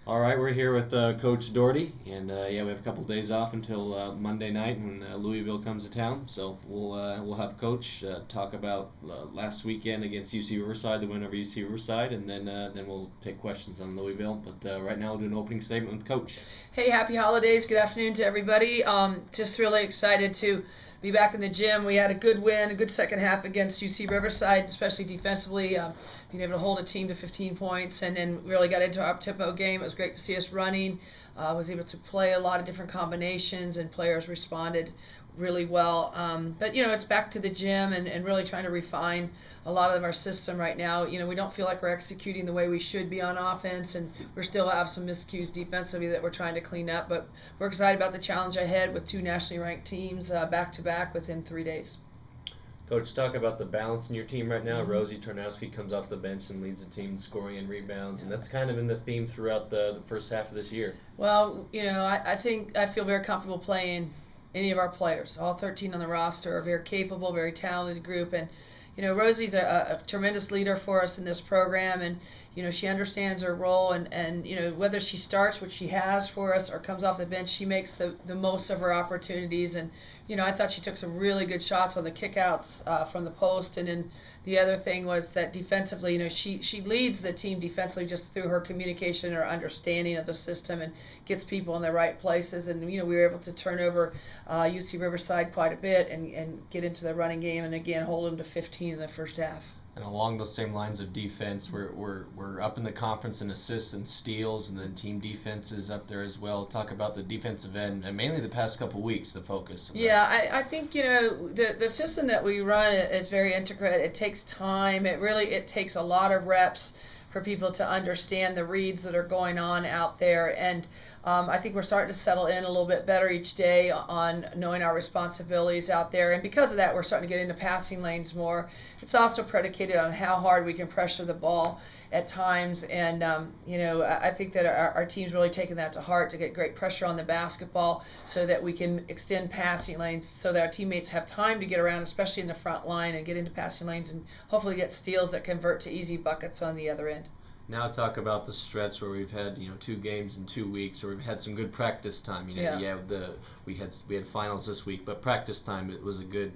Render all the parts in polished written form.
All right, we're here with Coach Daugherty, and yeah, we have a couple days off until Monday night when Louisville comes to town. So we'll have Coach talk about last weekend against UC Riverside, the win over UC Riverside, and then we'll take questions on Louisville. But right now, we'll do an opening statement with Coach. Hey, happy holidays. Good afternoon to everybody. Just really excited to be back in the gym. We had a good win, a good second half against UC Riverside, especially defensively, being able to hold a team to 15 points, and then really got into our up-tempo game. It was great to see us running. Was able to play a lot of different combinations, and players responded really well. But, it's back to the gym and really trying to refine a lot of our system right now. We don't feel like we're executing the way we should be on offense, and we still have some miscues defensively that we're trying to clean up. But we're excited about the challenge ahead with two nationally ranked teams back-to-back within 3 days. Coach, talk about the balance in your team right now. Rosie Tarnowski comes off the bench and leads the team in scoring and rebounds, and that's kind of been the theme throughout the first half of this year. Well, I think I feel very comfortable playing any of our players. All 13 on the roster are very capable, very talented group, and Rosie's a tremendous leader for us in this program, and she understands her role, and whether she starts, which she has for us, or comes off the bench, she makes the most of her opportunities. And I thought she took some really good shots on the kickouts from the post, and then the other thing was that defensively, she leads the team defensively just through her communication and her understanding of the system, and gets people in the right places. And we were able to turn over UC Riverside quite a bit and get into the running game, and again hold them to 15 in the first half. And along those same lines of defense, we're up in the conference in assists and steals, and then team defense is up there as well. Talk about the defensive end, and mainly the past couple weeks, the focus. Yeah, I think the system that we run is very intricate. It takes time. It takes a lot of reps for people to understand the reads that are going on out there. And I think we're starting to settle in a little bit better each day on knowing our responsibilities out there. And because of that, we're starting to get into passing lanes more. It's also predicated on how hard we can pressure the ball at times. And, I think that our team's really taken that to heart, to get great pressure on the basketball so that we can extend passing lanes so that our teammates have time to get around, especially in the front line, and get into passing lanes and hopefully get steals that convert to easy buckets on the other end. Now talk about the stretch where we've had 2 games in 2 weeks, or we've had some good practice time. We had finals this week, but practice time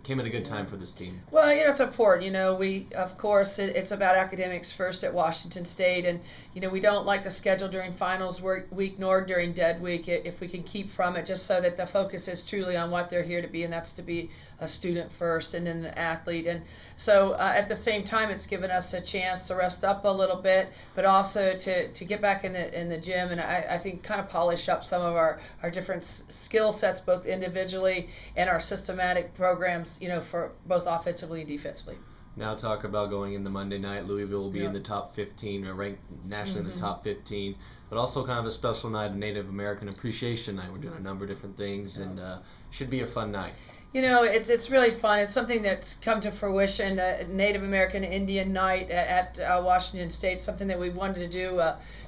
came at a good time for this team. Well, it's important. We of course it's about academics first at Washington State, and we don't like to schedule during finals week nor during dead week if we can keep from it, just so that the focus is truly on what they're here to be, and that's to be a student first and then an athlete. And so at the same time, it's given us a chance to rest up a little bit, but also to get back in the gym, and I think kind of polish up some of our different skill sets, both individually and our systematic programs, for both offensively and defensively. Now talk about going into Monday night. Louisville will be in the top 15, or ranked nationally in the top 15, but also kind of a special night, a Native American Appreciation Night. We're doing a number of different things, and should be a fun night. It's really fun. It's something that's come to fruition, Native American Indian Night at Washington State, something that we wanted to do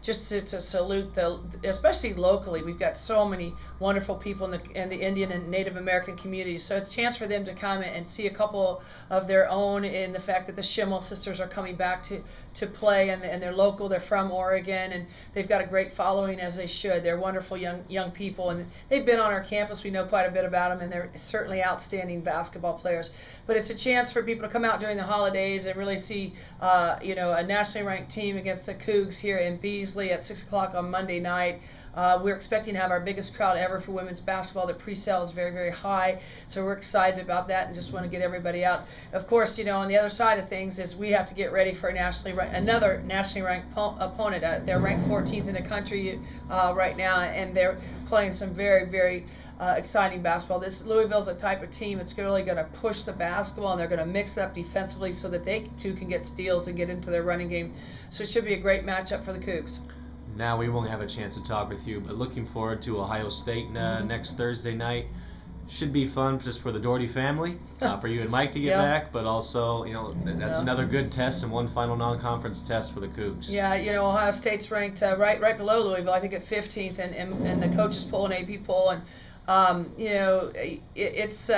just to salute, especially locally. We've got so many wonderful people in the Indian and Native American communities. So it's a chance for them to come and see a couple of their own, in the fact that the Schimmel sisters are coming back to play, and they're local. They're from Oregon, and they've got a great following, as they should. They're wonderful young people, and they've been on our campus. We know quite a bit about them, and they're certainly outstanding basketball players. But it's a chance for people to come out during the holidays and really see a nationally ranked team against the Cougs here in Beasley at 6 o'clock on Monday night. We're expecting to have our biggest crowd ever for women's basketball. The pre-sale is very, very high, so we're excited about that and just want to get everybody out. Of course, on the other side of things is we have to get ready for another nationally ranked opponent. They're ranked 14th in the country right now, and they're playing some very, very exciting basketball. This Louisville's a type of team that's really going to push the basketball, and they're going to mix it up defensively so that they too can get steals and get into their running game. So it should be a great matchup for the Cougs. Now we won't have a chance to talk with you, but looking forward to Ohio State next Thursday night. Should be fun just for the Daugherty family, for you and Mike to get back, but also, that's another good test and one final non-conference test for the Cougs. Yeah, Ohio State's ranked right below Louisville, I think at 15th, and the coaches poll and AP poll, and It's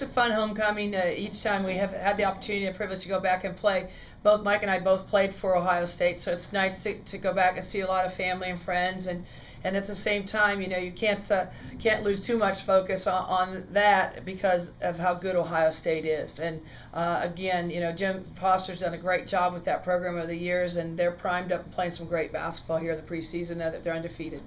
a fun homecoming. Each time we have had the opportunity and privilege to go back and play. Both Mike and I both played for Ohio State, so it's nice to go back and see a lot of family and friends, and at the same time, you can't lose too much focus on that because of how good Ohio State is. And again, Jim Foster's done a great job with that program over the years, and they're primed up and playing some great basketball here in the preseason. Now that they're undefeated.